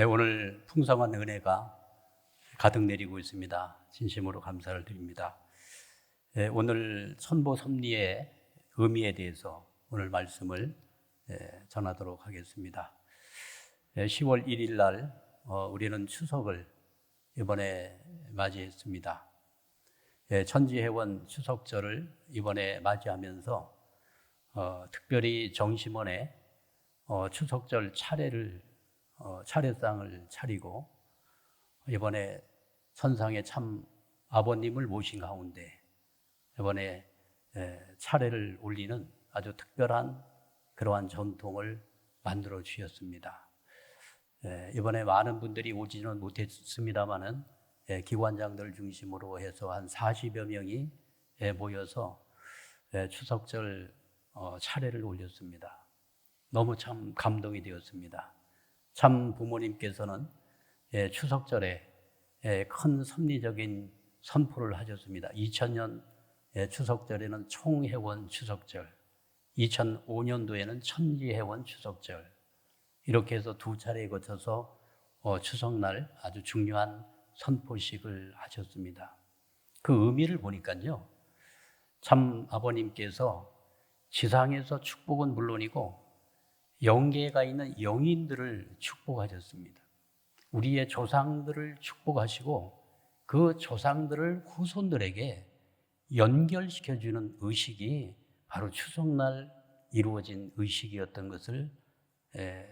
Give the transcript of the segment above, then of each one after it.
오늘 풍성한 은혜가 가득 내리고 있습니다. 진심으로 감사를 드립니다. 오늘 선보 섭리의 의미에 대해서 오늘 말씀을 전하도록 하겠습니다. 10월 1일 날 우리는 추석을 이번에 맞이했습니다. 천지회원 추석절을 이번에 맞이하면서 특별히 정심원에 추석절 차례상을 차리고 이번에 천상의 참 아버님을 모신 가운데 이번에 차례를 올리는 아주 특별한 그러한 전통을 만들어 주셨습니다. 이번에 많은 분들이 오지는 못했습니다마는 기관장들 중심으로 해서 한 40여 명이 모여서 추석절 차례를 올렸습니다. 너무 참 감동이 되었습니다. 참 부모님께서는 추석절에 큰 섭리적인 선포를 하셨습니다. 2000년 추석절에는 총회원 추석절, 2005년도에는 천지회원 추석절, 이렇게 해서 두 차례에 거쳐서 추석날 아주 중요한 선포식을 하셨습니다. 그 의미를 보니까요, 참 아버님께서 지상에서 축복은 물론이고 영계가 있는 영인들을 축복하셨습니다. 우리의 조상들을 축복하시고 그 조상들을 후손들에게 연결시켜주는 의식이 바로 추석날 이루어진 의식이었던 것을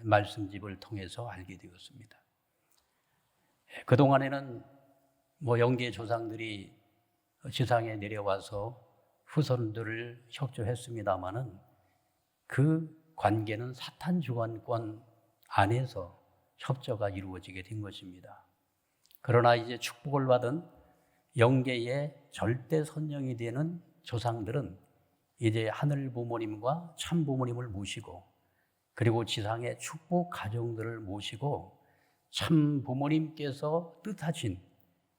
말씀집을 통해서 알게 되었습니다. 그동안에는 영계 조상들이 지상에 내려와서 후손들을 협조했습니다마는 그 관계는 사탄 주관권 안에서 협조가 이루어지게 된 것입니다. 그러나 이제 축복을 받은 영계의 절대 선영이 되는 조상들은 이제 하늘 부모님과 참 부모님을 모시고 그리고 지상의 축복 가정들을 모시고 참 부모님께서 뜻하신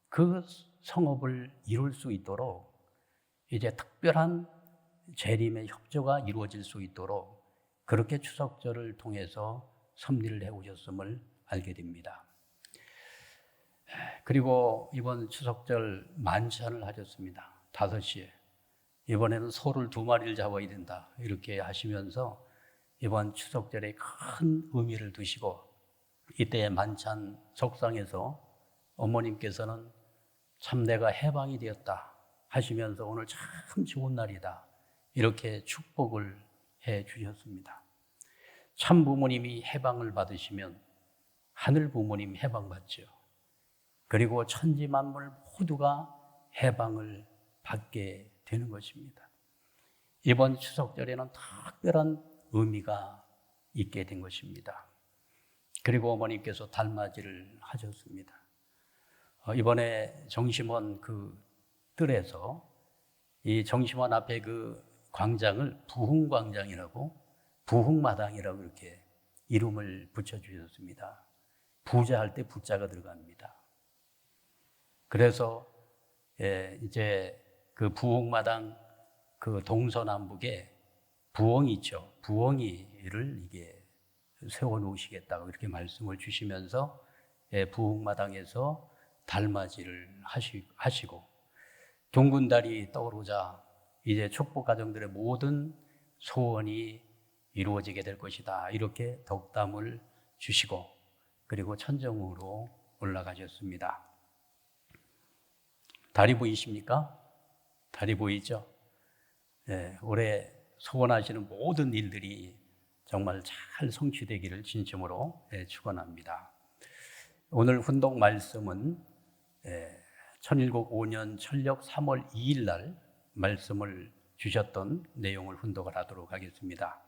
그 성업을 이룰 수 있도록 이제 특별한 재림의 협조가 이루어질 수 있도록 그렇게 추석절을 통해서 섭리를 해오셨음을 알게 됩니다. 그리고 이번 추석절 만찬을 하셨습니다. 5시에. 이번에는 소를 2마리를 잡아야 된다. 이렇게 하시면서 이번 추석절에 큰 의미를 두시고 이때 만찬 속상에서 어머님께서는 참 내가 해방이 되었다 하시면서 오늘 참 좋은 날이다. 이렇게 축복을 해 주셨습니다. 참 부모님이 해방을 받으시면 하늘 부모님 해방받죠. 그리고 천지 만물 모두가 해방을 받게 되는 것입니다. 이번 추석절에는 특별한 의미가 있게 된 것입니다. 그리고 어머님께서 달맞이를 하셨습니다. 이번에 정심원 그 뜰에서 이 정심원 앞에 그 광장을 부흥광장이라고 부흥마당이라고 이렇게 이름을 붙여주셨습니다. 부자할 때 부자가 들어갑니다. 그래서 이제 그 부흥마당 그 동서남북에 부엉이 있죠. 부엉이를 이게 세워놓으시겠다고 이렇게 말씀을 주시면서 부흥마당에서 달맞이를 하시고 둥근 달이 떠오르자 이제 축복 가정들의 모든 소원이 이루어지게 될 것이다. 이렇게 덕담을 주시고 그리고 천정으로 올라가셨습니다. 달이 보이십니까? 달이 보이죠? 올해 소원하시는 모든 일들이 정말 잘 성취되기를 진심으로 축원합니다. 오늘 훈독 말씀은 천일국 5년 천력 3월 2일 날 말씀을 주셨던 내용을 훈독을 하도록 하겠습니다.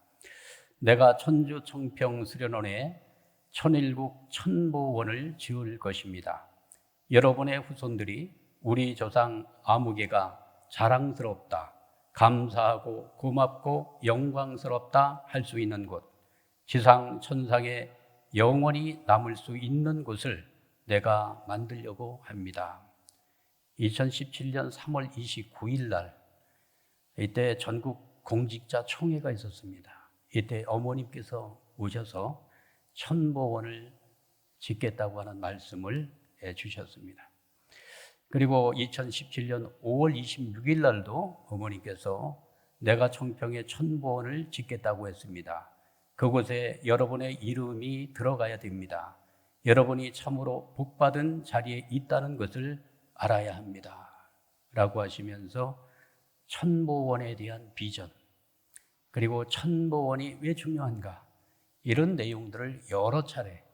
내가 천주 청평 수련원에 천일국 천보원을 지을 것입니다. 여러분의 후손들이 우리 조상 아무개가 자랑스럽다, 감사하고 고맙고 영광스럽다 할 수 있는 곳, 지상 천상에 영원히 남을 수 있는 곳을 내가 만들려고 합니다. 2017년 3월 29일 날 이때 전국 공직자 총회가 있었습니다. 이때 어머님께서 오셔서 천보원을 짓겠다고 하는 말씀을 주셨습니다. 그리고 2017년 5월 26일 날도 어머니께서 내가 청평에 천보원을 짓겠다고 했습니다. 그곳에 여러분의 이름이 들어가야 됩니다. 여러분이 참으로 복받은 자리에 있다는 것을 알아야 합니다. 라고 하시면서 천보원에 대한 비전, 그리고 천보원이 왜 중요한가, 이런 내용들을 여러 차례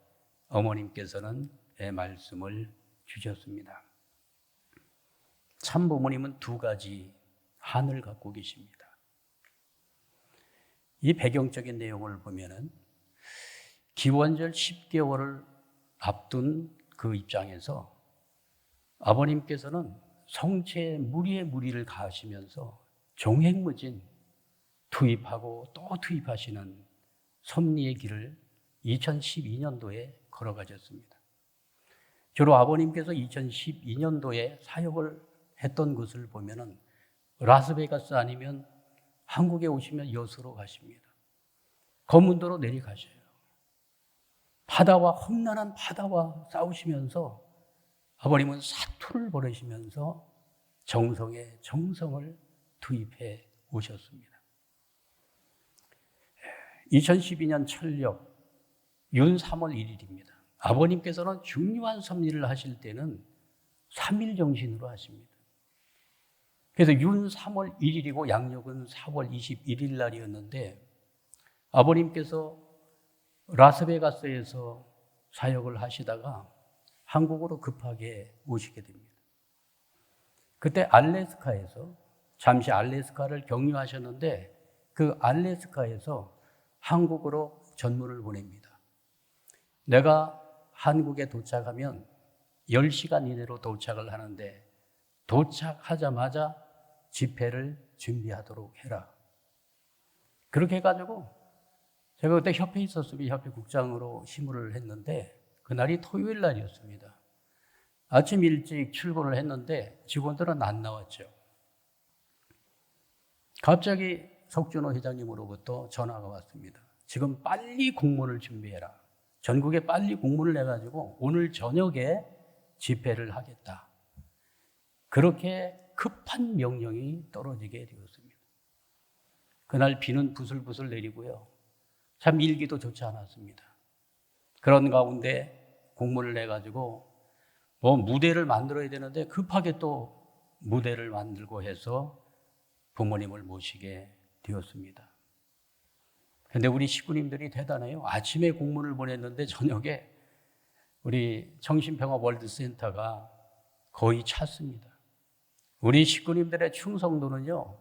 어머님께서는 말씀을 주셨습니다. 참부모님은 두 가지 한을 갖고 계십니다. 이 배경적인 내용을 보면은 기원절 10개월을 앞둔 그 입장에서 아버님께서는 성체에 무리의 무리를 가하시면서 종횡무진 투입하고 또 투입하시는 섭리의 길을 2012년도에 걸어가셨습니다. 주로 아버님께서 2012년도에 사역을 했던 것을 보면은 라스베가스 아니면 한국에 오시면 여수로 가십니다. 검문도로 내려가셔요. 바다와, 험난한 바다와 싸우시면서 아버님은 사투를 벌이시면서 정성에 정성을 투입해 오셨습니다. 2012년 철력 윤 3월 1일입니다. 아버님께서는 중요한 섭리를 하실 때는 3일 정신으로 하십니다. 그래서 윤 3월 1일이고 양력은 4월 21일 날이었는데 아버님께서 라스베가스에서 사역을 하시다가 한국으로 급하게 오시게 됩니다. 그때 알래스카에서 잠시 알래스카를 경유하셨는데 그 알래스카에서 한국으로 전문을 보냅니다. 내가 한국에 도착하면 10시간 이내로 도착을 하는데 도착하자마자 집회를 준비하도록 해라. 그렇게 해가지고 제가 그때 협회에 있었으면 협회 국장으로 심의를 했는데 그날이 토요일 날이었습니다. 아침 일찍 출근을 했는데 직원들은 안 나왔죠. 갑자기 석준호 회장님으로부터 전화가 왔습니다. 지금 빨리 공문을 준비해라. 전국에 빨리 공문을 내가지고 오늘 저녁에 집회를 하겠다. 그렇게 급한 명령이 떨어지게 되었습니다. 그날 비는 부슬부슬 내리고요. 참 일기도 좋지 않았습니다. 그런 가운데 공문을 내가지고 무대를 만들어야 되는데 급하게 또 무대를 만들고 해서 부모님을 모시게 되었습니다. 그런데 우리 식구님들이 대단해요. 아침에 공문을 보냈는데 저녁에 우리 정신평화월드센터가 거의 찼습니다. 우리 식구님들의 충성도는요,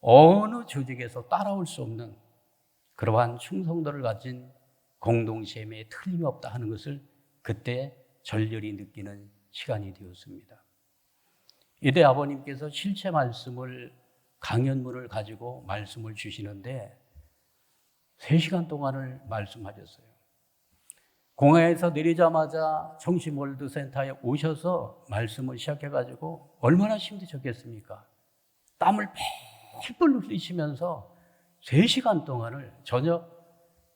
어느 조직에서 따라올 수 없는 그러한 충성도를 가진 공동체에 틀림없다 하는 것을 그때 절렬히 느끼는 시간이 되었습니다. 이때 아버님께서 실체 말씀을, 강연문을 가지고 말씀을 주시는데 3시간 동안을 말씀하셨어요. 공항에서 내리자마자 정신월드센터에 오셔서 말씀을 시작해가지고 얼마나 힘드셨겠습니까? 땀을 펄펄 흘리시면서 3시간 동안을 저녁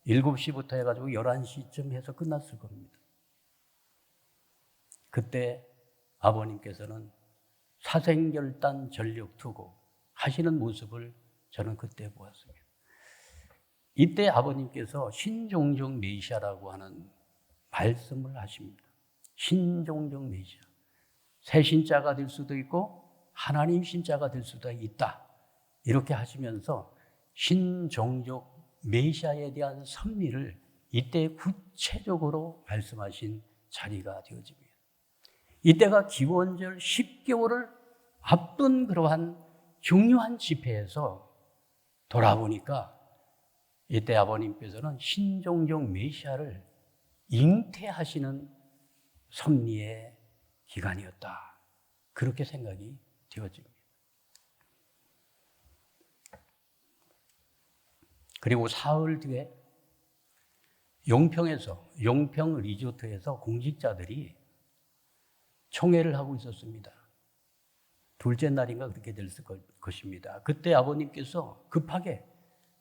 7시부터 해가지고 11시쯤 해서 끝났을 겁니다. 그때 아버님께서는 사생결단 전력투구 하시는 모습을 저는 그때 보았습니다. 이때 아버님께서 신종종 메시아라고 하는 말씀을 하십니다. 신종종 메시아. 새 신자가 될 수도 있고 하나님 신자가 될 수도 있다. 이렇게 하시면서 신종족 메시아에 대한 섭리를 이때 구체적으로 말씀하신 자리가 되어집니다. 이때가 기원절 10개월을 앞둔 그러한 중요한 집회에서 돌아보니까 이때 아버님께서는 신종종 메시아를 잉태하시는 섭리의 기간이었다. 그렇게 생각이 되어집니다. 그리고 사흘 뒤에 용평에서, 용평 리조트에서 공직자들이 총회를 하고 있었습니다. 둘째 날인가 그렇게 될 것입니다. 그때 아버님께서 급하게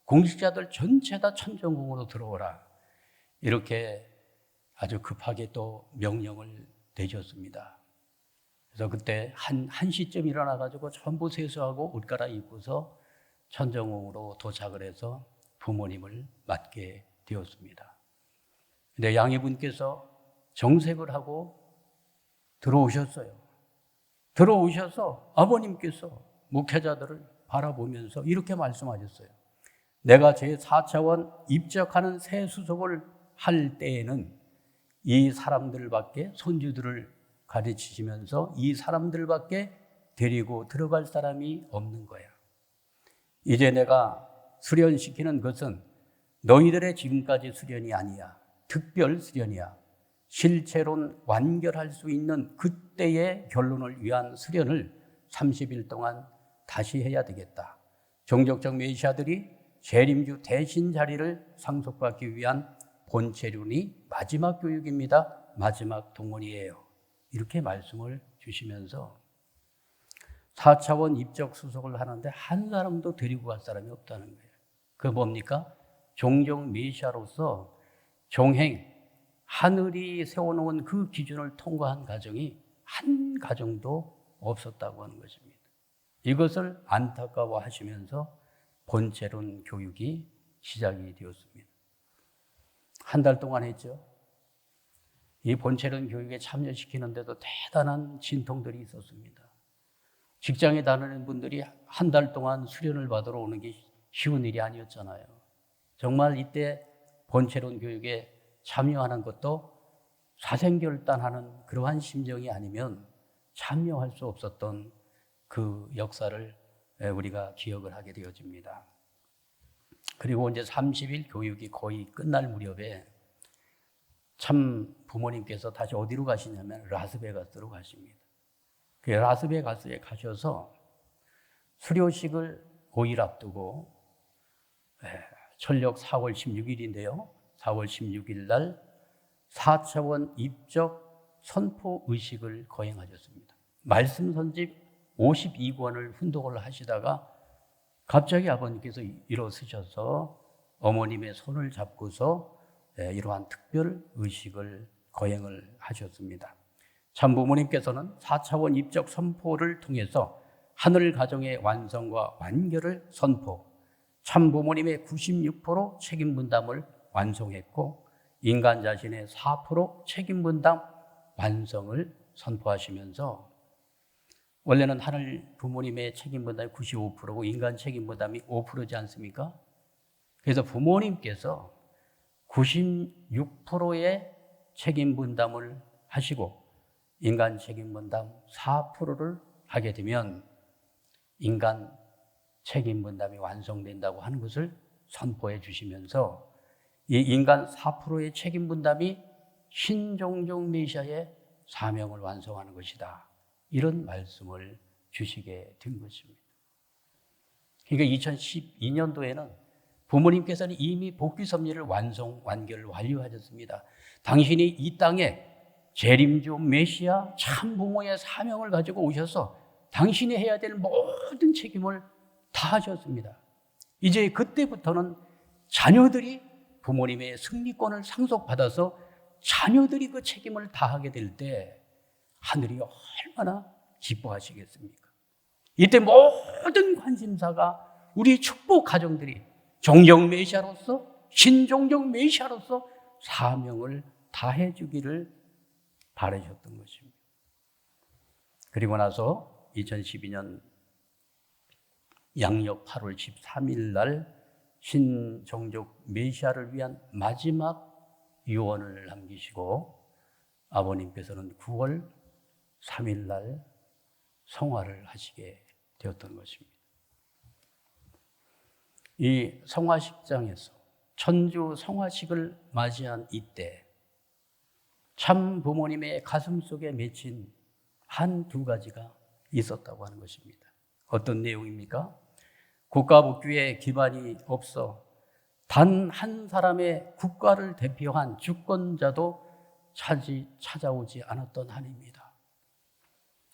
공직자들 전체 다 천정궁으로 들어오라. 이렇게 아주 급하게 또 명령을 내줬습니다. 그래서 그때 1시쯤 일어나가지고 전부 세수하고 옷 갈아입고서 천정궁으로 도착을 해서 부모님을 맞게 되었습니다. 근데 양해분께서 정색을 하고 들어오셨어요. 들어오셔서 아버님께서 목회자들을 바라보면서 이렇게 말씀하셨어요. 내가 제4차원 입적하는 새 수속을 할 때에는 이 사람들밖에, 손주들을 가르치시면서 이 사람들밖에 데리고 들어갈 사람이 없는 거야. 이제 내가 수련시키는 것은 너희들의 지금까지 수련이 아니야. 특별 수련이야. 실체론 완결할 수 있는 그때의 결론을 위한 수련을 30일 동안 다시 해야 되겠다. 종족적 메시아들이 재림주 대신 자리를 상속받기 위한 본체륜이 마지막 교육입니다. 마지막 동원이에요. 이렇게 말씀을 주시면서 4차원 입적 수속을 하는데 한 사람도 데리고 갈 사람이 없다는 거예요. 그게 뭡니까? 종족 메시아로서 종행, 하늘이 세워놓은 그 기준을 통과한 가정이 한 가정도 없었다고 하는 것입니다. 이것을 안타까워하시면서 본체론 교육이 시작이 되었습니다. 한 달 동안 했죠. 이 본체론 교육에 참여시키는데도 대단한 진통들이 있었습니다. 직장에 다니는 분들이 한 달 동안 수련을 받으러 오는 게 쉬운 일이 아니었잖아요. 정말 이때 본체론 교육에 참여하는 것도 사생결단하는 그러한 심정이 아니면 참여할 수 없었던 그 역사를 우리가 기억을 하게 되어집니다. 그리고 이제 30일 교육이 거의 끝날 무렵에 참 부모님께서 다시 어디로 가시냐면 라스베가스로 가십니다. 그 라스베가스에 가셔서 수료식을 5일 앞두고 철력 4월 16일인데요. 4월 16일 날 4차원 입적 선포 의식을 거행하셨습니다. 말씀 선집 52권을 훈독을 하시다가 갑자기 아버님께서 일어서셔서 어머님의 손을 잡고서 이러한 특별 의식을 거행을 하셨습니다. 참 부모님께서는 4차원 입적 선포를 통해서 하늘 가정의 완성과 완결을 선포, 참 부모님의 96% 책임 분담을 완성했고 인간 자신의 4% 책임 분담 완성을 선포하시면서 원래는 하늘 부모님의 책임 분담이 95%고 인간 책임 분담이 5%지 않습니까? 그래서 부모님께서 96%의 책임 분담을 하시고 인간 책임 분담 4%를 하게 되면 인간 책임 분담이 완성된다고 하는 것을 선포해 주시면서 이 인간 4%의 책임 분담이 신종족 메시아의 사명을 완성하는 것이다. 이런 말씀을 주시게 된 것입니다. 그러니까 2012년도에는 부모님께서는 이미 복귀 섭리를 완결을 완료하셨습니다. 당신이 이 땅에 재림주 메시아 참 부모의 사명을 가지고 오셔서 당신이 해야 될 모든 책임을 다 하셨습니다. 이제 그때부터는 자녀들이 부모님의 승리권을 상속받아서 자녀들이 그 책임을 다하게 될 때 하늘이 얼마나 기뻐하시겠습니까? 이때 모든 관심사가 우리 축복 가정들이 종족 메시아로서 신종족 메시아로서 사명을 다해 주기를 바라셨던 것입니다. 그리고 나서 2012년 양력 8월 13일 날 신종족 메시아를 위한 마지막 유언을 남기시고 아버님께서는 9월 3일 날 성화를 하시게 되었던 것입니다. 이 성화식장에서 천주 성화식을 맞이한 이때 참 부모님의 가슴 속에 맺힌 한두 가지가 있었다고 하는 것입니다. 어떤 내용입니까? 국가복귀에 기반이 없어 단 한 사람의 국가를 대표한 주권자도 찾아오지 않았던 한입니다.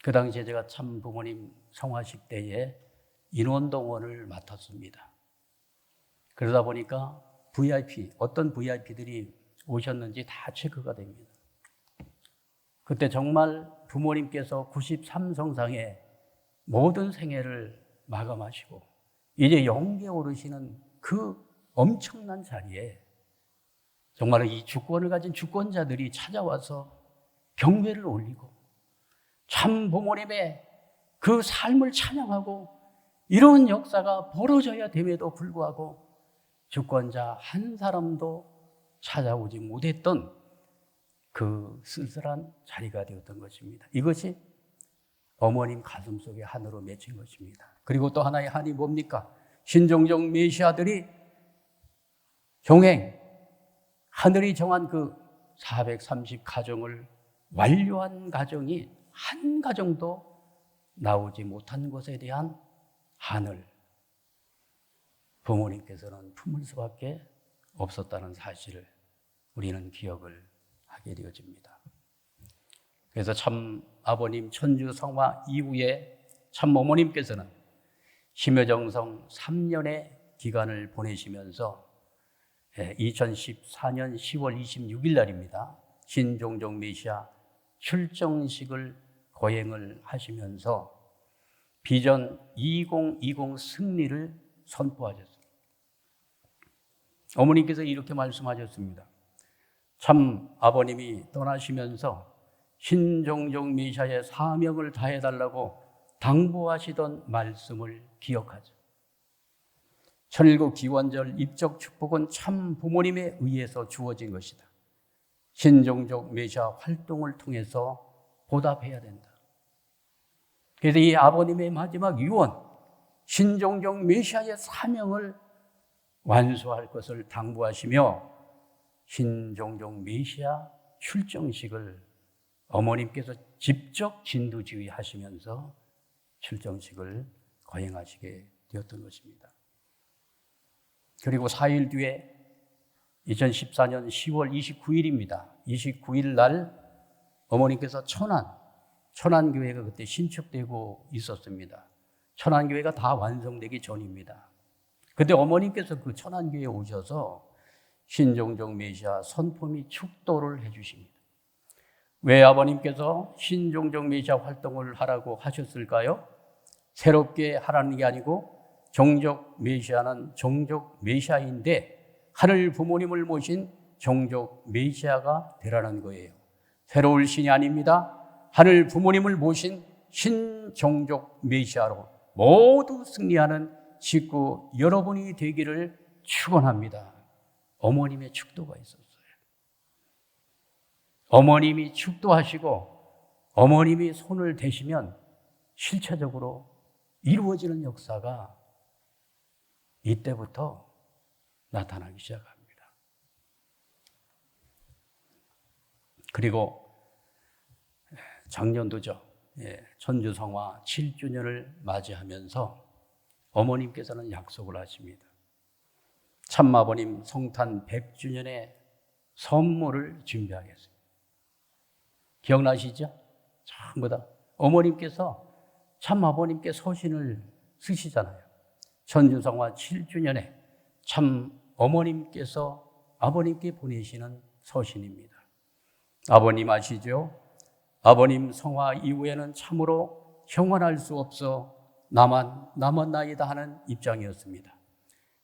그 당시에 제가 참 부모님 성화식 때에 인원동원을 맡았습니다. 그러다 보니까 어떤 VIP들이 오셨는지 다 체크가 됩니다. 그때 정말 부모님께서 93성상의 모든 생애를 마감하시고 이제 영계에 오르시는 그 엄청난 자리에 정말 이 주권을 가진 주권자들이 찾아와서 경배를 올리고 참 부모님의 그 삶을 찬양하고 이런 역사가 벌어져야 됨에도 불구하고 주권자 한 사람도 찾아오지 못했던 그 쓸쓸한 자리가 되었던 것입니다. 이것이 어머님 가슴속에 한으로 맺힌 것입니다. 그리고 또 하나의 한이 뭡니까? 신종종 메시아들이 종행, 하늘이 정한 그 430가정을 완료한 가정이 한 가정도 나오지 못한 것에 대한 한을 부모님께서는 품을 수밖에 없었다는 사실을 우리는 기억을 하게 되어집니다. 그래서 참 아버님 천주 성화 이후에 참 어머님께서는 심여정성 3년의 기간을 보내시면서 2014년 10월 26일 날입니다. 신종종 메시아 출정식을 거행을 하시면서 비전 2020 승리를 선포하셨습니다. 어머니께서 이렇게 말씀하셨습니다. 참 아버님이 떠나시면서 신종종 메시아의 사명을 다해달라고 당부하시던 말씀을 기억하죠. 천일국 기원절 입적 축복은 참 부모님에 의해서 주어진 것이다. 신종종 메시아 활동을 통해서 보답해야 된다. 그래서 이 아버님의 마지막 유언, 신종종 메시아의 사명을 완수할 것을 당부하시며 신종종 메시아 출정식을 어머님께서 직접 진두지휘하시면서 출정식을 거행하시게 되었던 것입니다. 그리고 4일 뒤에 2014년 10월 29일입니다. 29일 날 어머님께서 천안교회가 그때 신축되고 있었습니다. 천안교회가 다 완성되기 전입니다. 그때 어머님께서 그 천안교회에 오셔서 신종종 메시아 선포 및 축도를 해주십니다. 왜 아버님께서 신종종 메시아 활동을 하라고 하셨을까요? 새롭게 하라는 게 아니고 종족 메시아는 종족 메시아인데 하늘 부모님을 모신 종족 메시아가 되라는 거예요. 새로울 신이 아닙니다. 하늘 부모님을 모신 신종족 메시아로 모두 승리하는 식구 여러분이 되기를 축원합니다. 어머님의 축도가 있었어요. 어머님이 축도하시고 어머님이 손을 대시면 실체적으로 이루어지는 역사가 이때부터 나타나기 시작합니다. 그리고 작년도죠. 천주성화 7주년을 맞이하면서 어머님께서는 약속을 하십니다. 참아버님 성탄 100주년의 선물을 준비하겠습니다. 기억나시죠? 전부 다 어머님께서 참아버님께 서신을 쓰시잖아요. 천주성화 7주년에 참 어머님께서 아버님께 보내시는 서신입니다. 아버님 아시죠? 아버님 성화 이후에는 참으로 형언할 수 없어 나만 남았나이다 하는 입장이었습니다.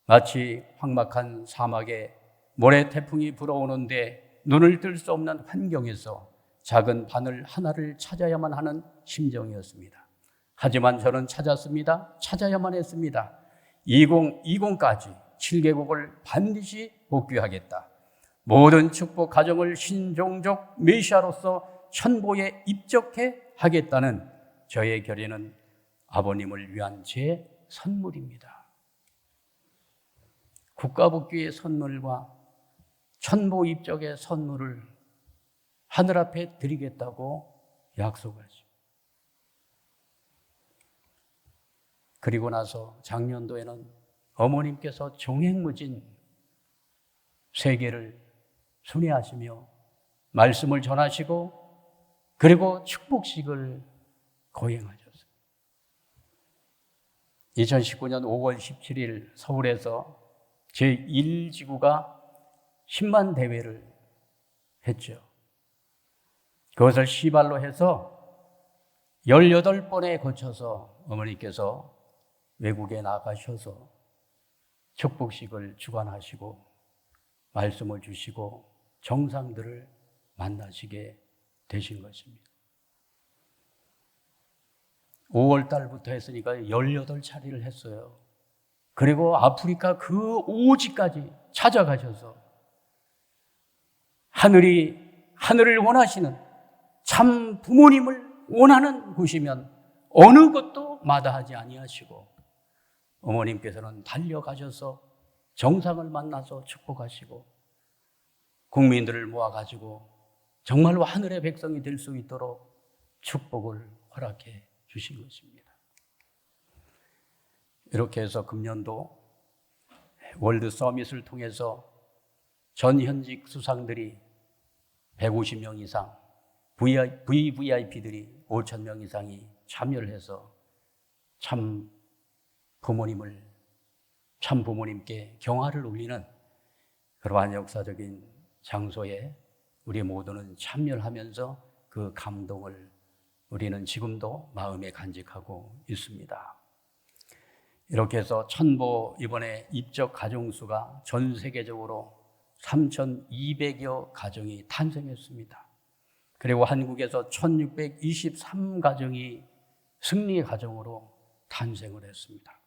마치 황막한 사막에 모래 태풍이 불어오는데 눈을 뜰 수 없는 환경에서 작은 바늘 하나를 찾아야만 하는 심정이었습니다. 하지만 저는 찾았습니다. 찾아야만 했습니다. 2020까지 7개국을 반드시 복귀하겠다. 모든 축복 가정을 신종족 메시아로서 천보에 입적해 하겠다는 저의 결의는 아버님을 위한 제 선물입니다. 국가복귀의 선물과 천보 입적의 선물을 하늘 앞에 드리겠다고 약속하죠. 그리고 나서 작년도에는 어머님께서 종횡무진 세계를 순회하시며 말씀을 전하시고 그리고 축복식을 거행하셨어요. 2019년 5월 17일 서울에서 제1지구가 10만 대회를 했죠. 그것을 시발로 해서 18번에 거쳐서 어머니께서 외국에 나가셔서 축복식을 주관하시고 말씀을 주시고 정상들을 만나시게 되신 것입니다. 5월 달부터 했으니까 18차례를 했어요. 그리고 아프리카 그 오지까지 찾아가셔서 하늘을 원하시는 참 부모님을 원하는 곳이면 어느 것도 마다하지 아니하시고 어머님께서는 달려가셔서 정상을 만나서 축복하시고 국민들을 모아가지고 정말로 하늘의 백성이 될 수 있도록 축복을 허락해 주신 것입니다. 이렇게 해서 금년도 월드 서밋을 통해서 전현직 수상들이 150명 이상, VVIP들이 5,000명 이상이 참여를 해서 참 부모님께 경화를 울리는 그러한 역사적인 장소에 우리 모두는 참여를 하면서 그 감동을 우리는 지금도 마음에 간직하고 있습니다. 이렇게 해서 천보 이번에 입적 가정수가 전 세계적으로 3,200여 가정이 탄생했습니다. 그리고 한국에서 1,623가정이 승리 가정으로 탄생을 했습니다.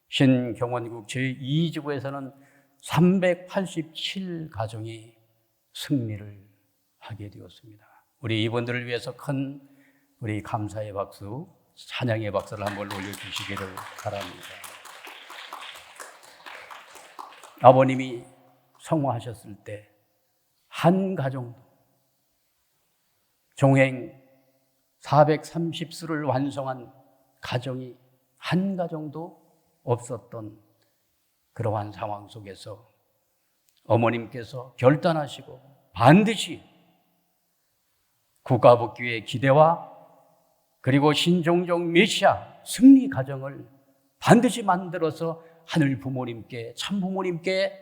신경원국 제2지구에서는 387가정이 승리를 하게 되었습니다. 우리 이분들을 위해서 큰 우리 감사의 박수, 찬양의 박수를 한번 올려주시기를 바랍니다. 아버님이 성화하셨을 때 한 가정도 종행 430수를 완성한 가정이 한 가정도 없었던 그러한 상황 속에서 어머님께서 결단하시고 반드시 국가복귀의 기대와 그리고 신종종 메시아 승리 가정을 반드시 만들어서 하늘 부모님께 참 부모님께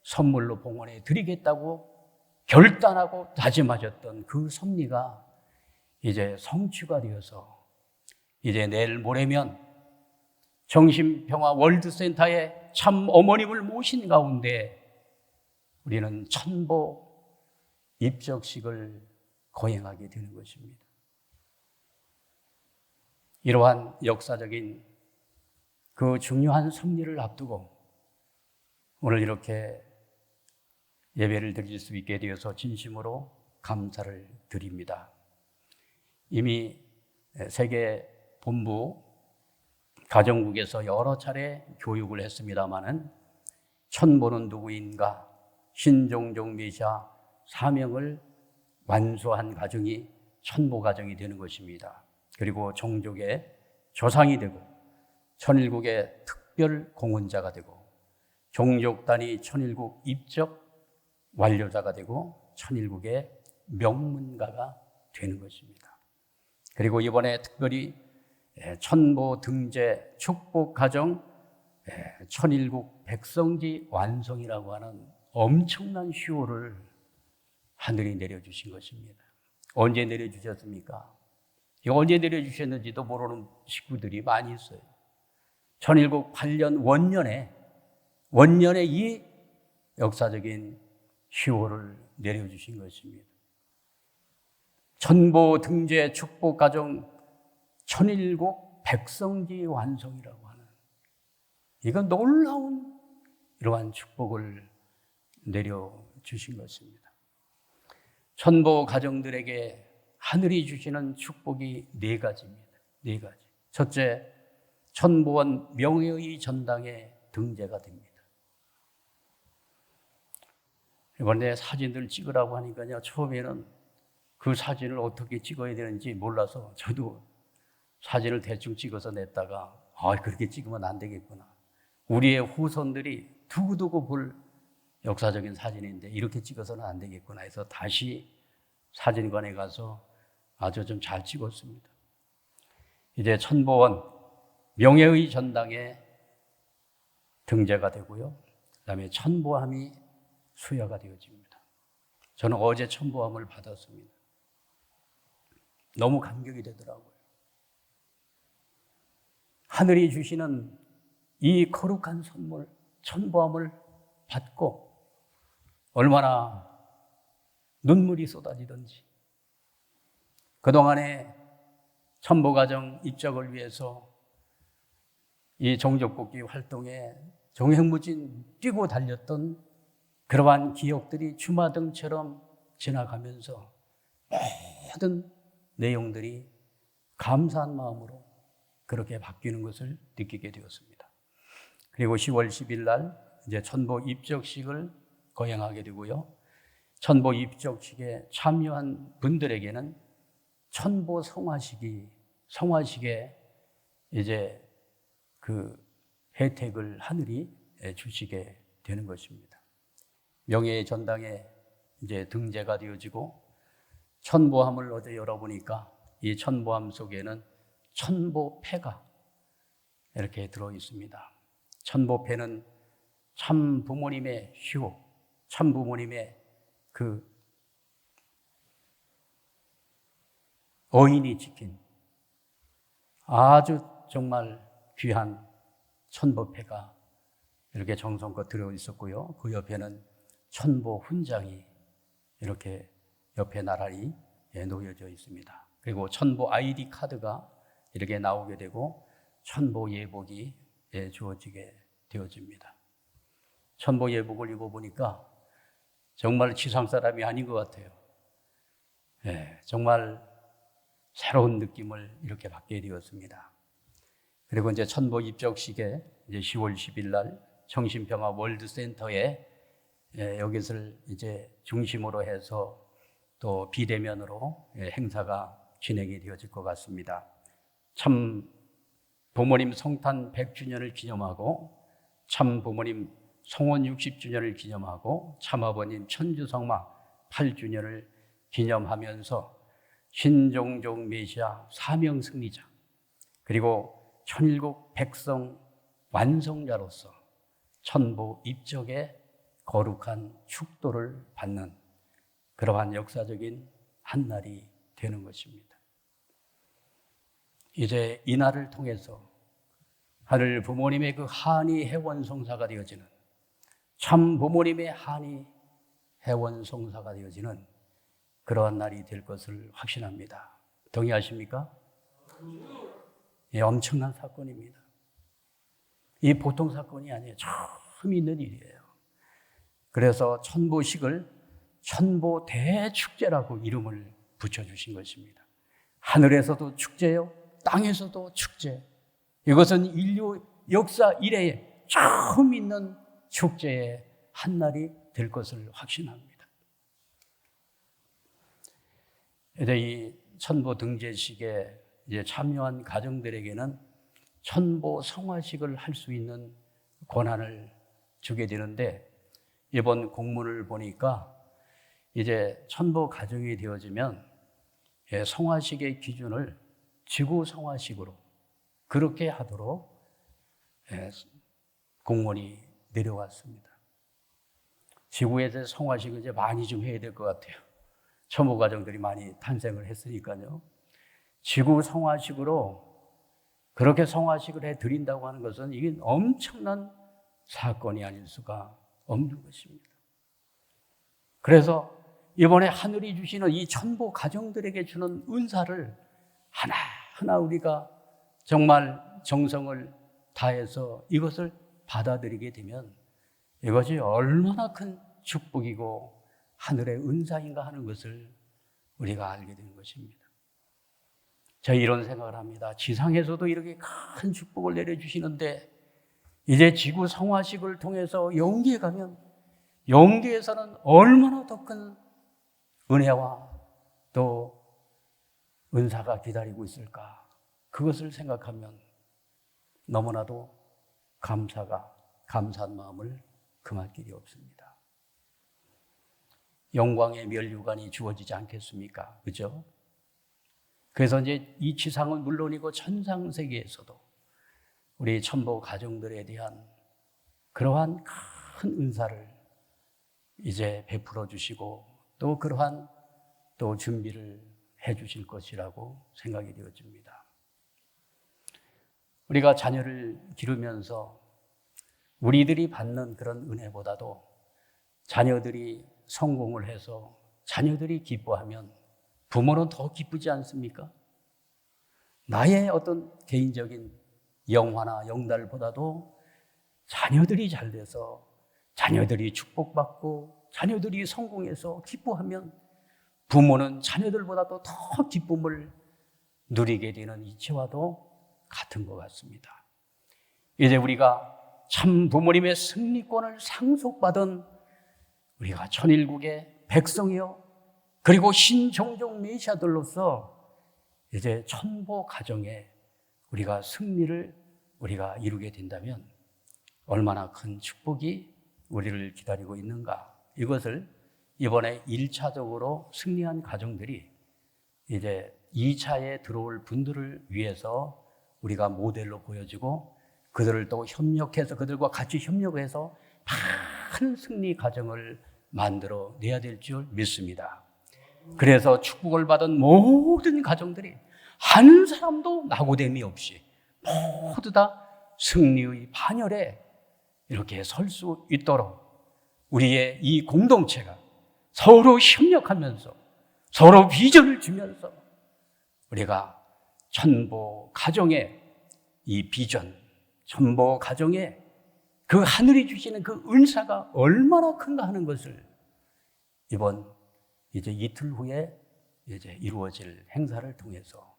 선물로 봉헌해 드리겠다고 결단하고 다짐하셨던 그 섭리가 이제 성취가 되어서 이제 내일 모레면 정신평화 월드센터에 참 어머님을 모신 가운데 우리는 천보 입적식을 거행하게 되는 것입니다. 이러한 역사적인 그 중요한 섭리를 앞두고 오늘 이렇게 예배를 드릴 수 있게 되어서 진심으로 감사를 드립니다. 이미 세계 본부 가정국에서 여러 차례 교육을 했습니다마는 천보는 누구인가 신종종 메시아 사명을 완수한 가정이 천보 가정이 되는 것입니다. 그리고 종족의 조상이 되고 천일국의 특별 공헌자가 되고 종족 단위 천일국 입적 완료자가 되고 천일국의 명문가가 되는 것입니다. 그리고 이번에 특별히 천보 등재 축복 가정 천일국 백성지 완성이라고 하는 엄청난 휴호를 하늘이 내려주신 것입니다. 언제 내려주셨습니까? 언제 내려주셨는지도 모르는 식구들이 많이 있어요. 천일국 8년 원년에 이 역사적인 휴호를 내려주신 것입니다. 천보 등재 축복 가정 천일국 백성지 완성이라고 하는 이건 놀라운 이러한 축복을 내려주신 것입니다. 천보 가정들에게 하늘이 주시는 축복이 4가지입니다. 4가지. 첫째, 천보원 명예의 전당에 등재가 됩니다. 이번에 사진들 찍으라고 하니까요, 처음에는 그 사진을 어떻게 찍어야 되는지 몰라서 저도 사진을 대충 찍어서 냈다가 그렇게 찍으면 안 되겠구나. 우리의 후손들이 두고두고 볼 역사적인 사진인데 이렇게 찍어서는 안 되겠구나 해서 다시 사진관에 가서 아주 좀 잘 찍었습니다. 이제 천보원 명예의 전당에 등재가 되고요. 그 다음에 천보함이 수여가 되어집니다. 저는 어제 천보함을 받았습니다. 너무 감격이 되더라고요. 하늘이 주시는 이 거룩한 선물, 천보함을 받고 얼마나 눈물이 쏟아지던지, 그동안에 천보가정 입적을 위해서 이 종족복귀 활동에 종횡무진 뛰고 달렸던 그러한 기억들이 주마등처럼 지나가면서 모든 내용들이 감사한 마음으로 그렇게 바뀌는 것을 느끼게 되었습니다. 그리고 10월 10일 날 이제 천보 입적식을 거행하게 되고요. 천보 입적식에 참여한 분들에게는 천보 성화식에 이제 그 혜택을 하늘이 주시게 되는 것입니다. 명예의 전당에 이제 등재가 되어지고 천보함을 어제 열어보니까 이 천보함 속에는 천보패가 이렇게 들어 있습니다. 천보패는 참 부모님의 휴, 참 부모님의 그 어인이 지킨 아주 정말 귀한 천보패가 이렇게 정성껏 들어 있었고요. 그 옆에는 천보 훈장이 이렇게 옆에 나란히 놓여져 있습니다. 그리고 천보 아이디 카드가 이렇게 나오게 되고 천보 예복이 주어지게 되어집니다. 천보 예복을 입어보니까 정말 지상 사람이 아닌 것 같아요. 정말 새로운 느낌을 이렇게 받게 되었습니다. 그리고 이제 천보 입적식에 이제 10월 10일 날 정신평화 월드센터에 여기를 이제 중심으로 해서 또 비대면으로 행사가 진행이 되어질 것 같습니다. 참 부모님 성탄 100주년을 기념하고 참 부모님 성원 60주년을 기념하고 참 아버님 천주성마 8주년을 기념하면서 신종종 메시아 사명 승리자 그리고 천일국 백성 완성자로서 천보 입적의 거룩한 축도를 받는 그러한 역사적인 한 날이 되는 것입니다. 이제 이 날을 통해서 하늘 부모님의 그 한이 해원성사가 되어지는 참 부모님의 한이 해원성사가 되어지는 그러한 날이 될 것을 확신합니다. 동의하십니까? 엄청난 사건입니다. 이 보통 사건이 아니에요. 처음 있는 일이에요. 그래서 천보식을 천보 대축제라고 이름을 붙여주신 것입니다. 하늘에서도 축제요, 땅에서도 축제. 이것은 인류 역사 이래에 처음 있는 축제의 한 날이 될 것을 확신합니다. 이제 이 천보 등재식에 이제 참여한 가정들에게는 천보 성화식을 할 수 있는 권한을 주게 되는데 이번 공문을 보니까 이제 천보 가정이 되어지면 성화식의 기준을 지구 성화식으로 그렇게 하도록 공문이 내려왔습니다. 지구에서 성화식을 이제 많이 좀 해야 될 것 같아요. 천보 가정들이 많이 탄생을 했으니까요. 지구 성화식으로 그렇게 성화식을 해드린다고 하는 것은 이게 엄청난 사건이 아닐 수가 없는 것입니다. 그래서 이번에 하늘이 주시는 이 천보 가정들에게 주는 은사를 하나하나 우리가 정말 정성을 다해서 이것을 받아들이게 되면 이것이 얼마나 큰 축복이고 하늘의 은사인가 하는 것을 우리가 알게 되는 것입니다. 저희 이런 생각을 합니다. 지상에서도 이렇게 큰 축복을 내려주시는데 이제 지구 성화식을 통해서 영계에 가면 영계에서는 얼마나 더 큰 은혜와 또 은사가 기다리고 있을까? 그것을 생각하면 너무나도 감사한 마음을 금할 길이 없습니다. 영광의 면류관이 주어지지 않겠습니까? 그죠? 그래서 이제 이 지상은 물론이고 천상세계에서도 우리 천보 가정들에 대한 그러한 큰 은사를 이제 베풀어 주시고 또 그러한 또 준비를 해 주실 것이라고 생각이 되어집니다. 우리가 자녀를 기르면서 우리들이 받는 그런 은혜보다도 자녀들이 성공을 해서 자녀들이 기뻐하면 부모는 더 기쁘지 않습니까? 나의 어떤 개인적인 영화나 영달보다도 자녀들이 잘 돼서 자녀들이 축복받고 자녀들이 성공해서 기뻐하면 부모는 자녀들보다도 더 기쁨을 누리게 되는 이치와도 같은 것 같습니다. 이제 우리가 참 부모님의 승리권을 상속받은 우리가 천일국의 백성이요 그리고 신종종 메시아들로서 이제 천보 가정에 우리가 승리를 우리가 이루게 된다면 얼마나 큰 축복이 우리를 기다리고 있는가. 이것을 이번에 1차적으로 승리한 가정들이 이제 2차에 들어올 분들을 위해서 우리가 모델로 보여지고 그들을 또 협력해서 그들과 같이 협력해서 많은 승리 가정을 만들어 내야 될 줄 믿습니다. 그래서 축복을 받은 모든 가정들이 한 사람도 낙오됨이 없이 모두 다 승리의 반열에 이렇게 설 수 있도록 우리의 이 공동체가 서로 협력하면서 서로 비전을 주면서 우리가 천보 가정의 이 비전, 천보 가정의 그 하늘이 주시는 그 은사가 얼마나 큰가 하는 것을 이번 이제 이틀 후에 이제 이루어질 행사를 통해서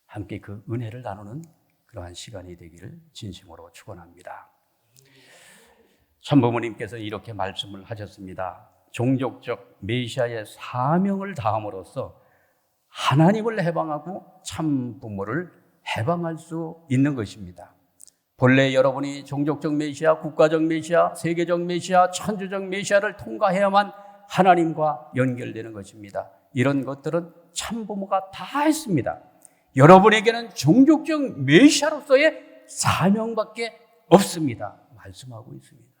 함께 그 은혜를 나누는 그러한 시간이 되기를 진심으로 축원합니다. 천부모님께서 이렇게 말씀을 하셨습니다. 종족적 메시아의 사명을 다함으로써 하나님을 해방하고 참 부모를 해방할 수 있는 것입니다. 본래 여러분이 종족적 메시아, 국가적 메시아, 세계적 메시아, 천주적 메시아를 통과해야만 하나님과 연결되는 것입니다. 이런 것들은 참 부모가 다 했습니다. 여러분에게는 종족적 메시아로서의 사명밖에 없습니다. 말씀하고 있습니다.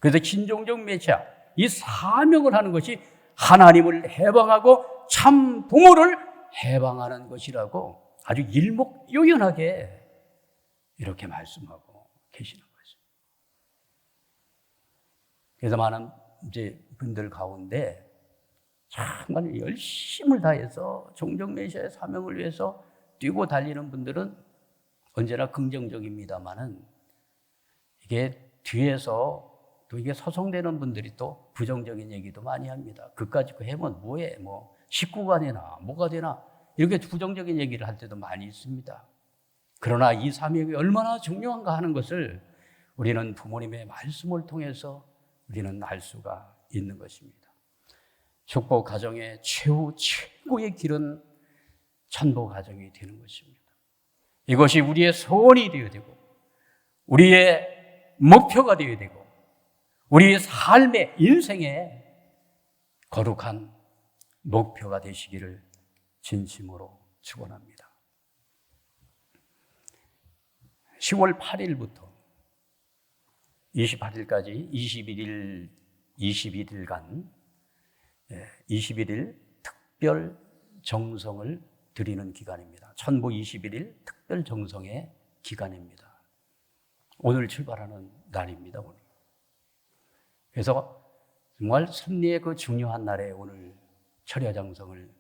그래서 신종적 메시아, 이 사명을 하는 것이 하나님을 해방하고 참 부모를 해방하는 것이라고 아주 일목요연하게 이렇게 말씀하고 계시는 거죠. 그래서 많은 이제 분들 가운데 정말 열심을 다해서 종족 메시아의 사명을 위해서 뛰고 달리는 분들은 언제나 긍정적입니다만은 이게 뒤에서 또 이게 소송되는 분들이 또 부정적인 얘기도 많이 합니다. 그까짓 거 하면 뭐해? 뭐 식구가 되나 뭐가 되나 이렇게 부정적인 얘기를 할 때도 많이 있습니다. 그러나 이 사명이 얼마나 중요한가 하는 것을 우리는 부모님의 말씀을 통해서 우리는 알 수가 있는 것입니다. 축복 가정의 최고의 길은 천보 가정이 되는 것입니다. 이것이 우리의 소원이 되어야 되고 우리의 목표가 되어야 되고 우리의 삶의 인생의 거룩한 목표가 되시기를 진심으로 축원합니다. 10월 8일부터 28일까지 21일간 21일 특별 정성을 드리는 기간입니다. 천보 21일 특별 정성의 기간입니다. 오늘 출발하는 날입니다. 오늘. 그래서 정말 섭리의 그 중요한 날에 오늘 철야장성을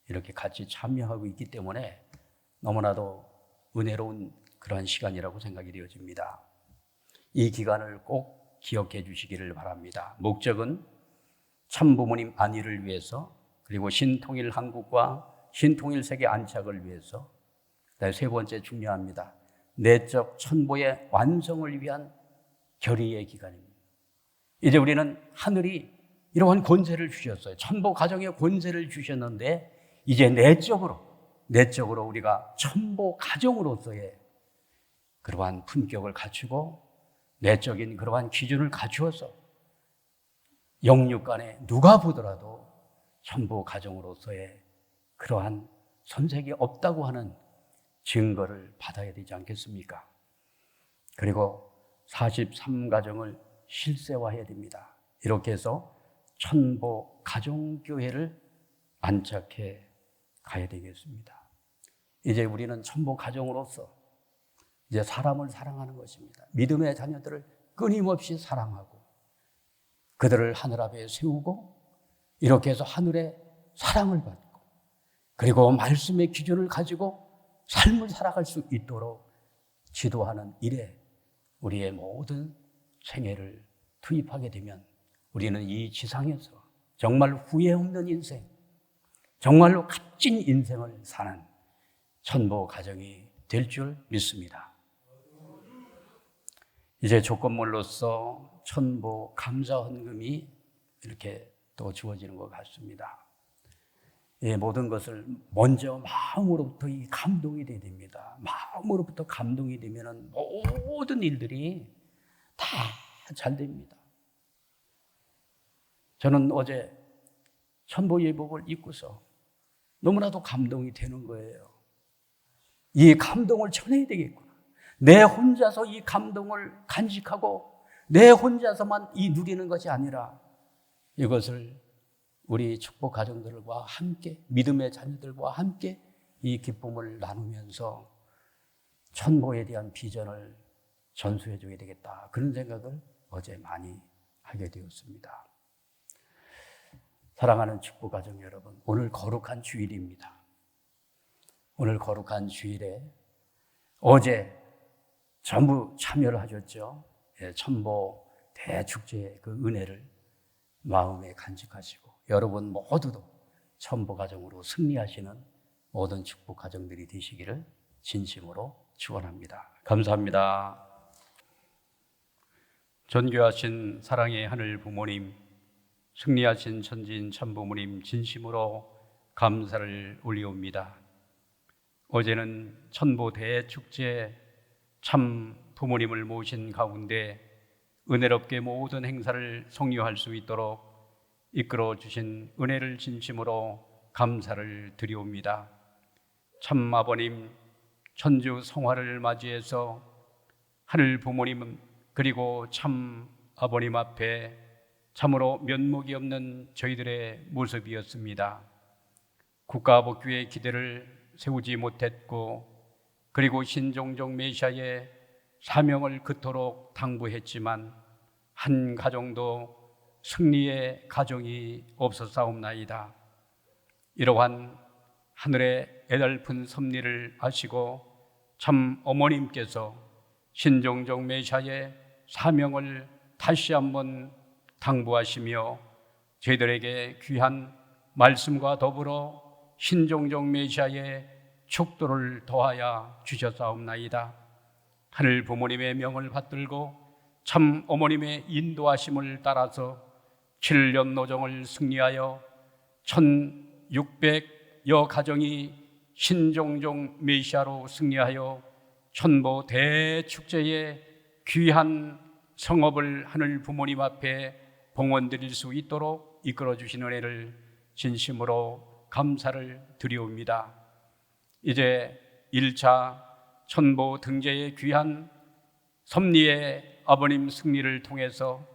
이렇게 같이 참여하고 있기 때문에 너무나도 은혜로운 그러한 시간이라고 생각이 되어집니다. 이 기간을 꼭 기억해 주시기를 바랍니다. 목적은 참부모님 안위를 위해서 그리고 신통일 한국과 신통일 세계 안착을 위해서 세 번째 중요합니다. 내적 천보의 완성을 위한 결의의 기간입니다. 이제 우리는 하늘이 이러한 권세를 주셨어요. 천보 가정의 권세를 주셨는데 이제 내적으로 우리가 천보 가정으로서의 그러한 품격을 갖추고 내적인 그러한 기준을 갖추어서 영육 간에 누가 보더라도 천보 가정으로서의 그러한 손색이 없다고 하는 증거를 받아야 되지 않겠습니까? 그리고 43가정을 실세화해야 됩니다. 이렇게 해서 천보 가정교회를 안착해 가야 되겠습니다. 이제 우리는 천보 가정으로서 이제 사람을 사랑하는 것입니다. 믿음의 자녀들을 끊임없이 사랑하고 그들을 하늘 앞에 세우고 이렇게 해서 하늘의 사랑을 받고 그리고 말씀의 기준을 가지고 삶을 살아갈 수 있도록 지도하는 일에 우리의 모든 생애를 투입하게 되면 우리는 이 지상에서 정말 후회 없는 인생, 정말로 값진 인생을 사는 천보 가정이 될 줄 믿습니다. 이제 조건물로서 천보 감사 헌금이 이렇게 또 주어지는 것 같습니다. 예, 모든 것을 먼저 마음으로부터 이 감동이 돼야 됩니다. 마음으로부터 감동이 되면 모든 일들이 다 잘 됩니다. 저는 어제 천보 예복을 입고서 너무나도 감동이 되는 거예요. 이 감동을 전해야 되겠구나. 내 혼자서 이 감동을 간직하고 내 혼자서만 이 누리는 것이 아니라 이것을 우리 축복 가정들과 함께 믿음의 자녀들과 함께 이 기쁨을 나누면서 천보에 대한 비전을 전수해 줘야 되겠다. 그런 생각을 어제 많이 하게 되었습니다. 사랑하는 축복 가정 여러분, 오늘 거룩한 주일입니다. 오늘 거룩한 주일에 어제 전부 참여를 하셨죠. 천보 대축제의 그 은혜를 마음에 간직하시고 여러분 모두도 천보 가정으로 승리하시는 모든 축복 가정들이 되시기를 진심으로 축원합니다. 감사합니다. 존귀하신 사랑의 하늘 부모님, 승리하신 천지인 참부모님 진심으로 감사를 올리옵니다. 어제는 천보 대축제 참 부모님을 모신 가운데 은혜롭게 모든 행사를 성료할 수 있도록 이끌어 주신 은혜를 진심으로 감사를 드리옵니다. 참 아버님 천주 성화를 맞이해서 하늘 부모님 그리고 참 아버님 앞에 참으로 면목이 없는 저희들의 모습이었습니다. 국가복귀의 기대를 세우지 못했고 그리고 신종종 메시아의 사명을 그토록 당부했지만 한 가정도 승리의 가정이 없었사옵나이다. 이러한 하늘의 애달픈 섭리를 아시고 참 어머님께서 신종종 메시아의 사명을 다시 한번 당부하시며 저희들에게 귀한 말씀과 더불어 신종종 메시아의 축도를 더하여 주셨사옵나이다. 하늘 부모님의 명을 받들고 참 어머님의 인도하심을 따라서 7년 노정을 승리하여 1600여 가정이 신종종 메시아로 승리하여 천보 대축제의 귀한 성업을 하늘 부모님 앞에 봉헌드릴 수 있도록 이끌어 주신 은혜를 진심으로 감사를 드리옵니다. 이제 1차 천보 등재의 귀한 섭리의 아버님 승리를 통해서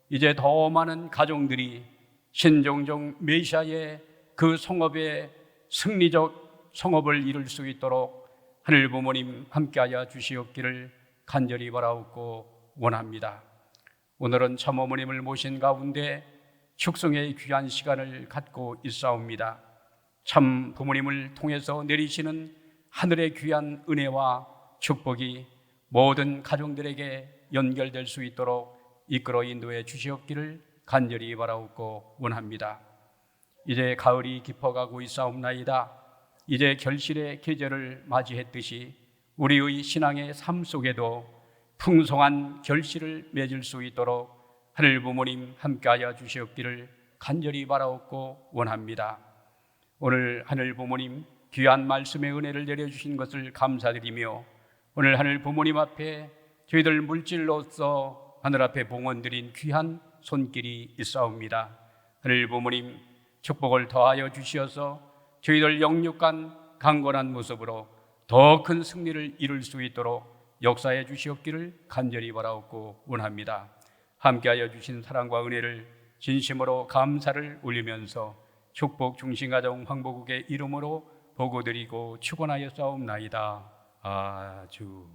이제 더 많은 가정들이 신종종 메시아의 그 성업의 승리적 성업을 이룰 수 있도록 하늘 부모님 함께하여 주시옵기를 간절히 바라옵고 원합니다. 오늘은 참 어머님을 모신 가운데 축성의 귀한 시간을 갖고 있사옵니다. 참 부모님을 통해서 내리시는 하늘의 귀한 은혜와 축복이 모든 가정들에게 연결될 수 있도록 이끌어 인도해 주시옵기를 간절히 바라옵고 원합니다. 이제 가을이 깊어가고 있사옵나이다. 이제 결실의 계절을 맞이했듯이 우리의 신앙의 삶 속에도 풍성한 결실을 맺을 수 있도록 하늘 부모님 함께하여 주시옵기를 간절히 바라옵고 원합니다. 오늘 하늘 부모님 귀한 말씀의 은혜를 내려주신 것을 감사드리며 오늘 하늘 부모님 앞에 저희들 물질로서 하늘 앞에 봉헌드린 귀한 손길이 있사옵니다. 하늘 부모님 축복을 더하여 주시어서 저희들 영육간 강건한 모습으로 더 큰 승리를 이룰 수 있도록 역사해 주시옵기를 간절히 바라옵고 원합니다. 함께하여 주신 사랑과 은혜를 진심으로 감사를 올리면서 축복 중심가정 황보국의 이름으로 보고드리고 축원하여 싸움나이다. 아주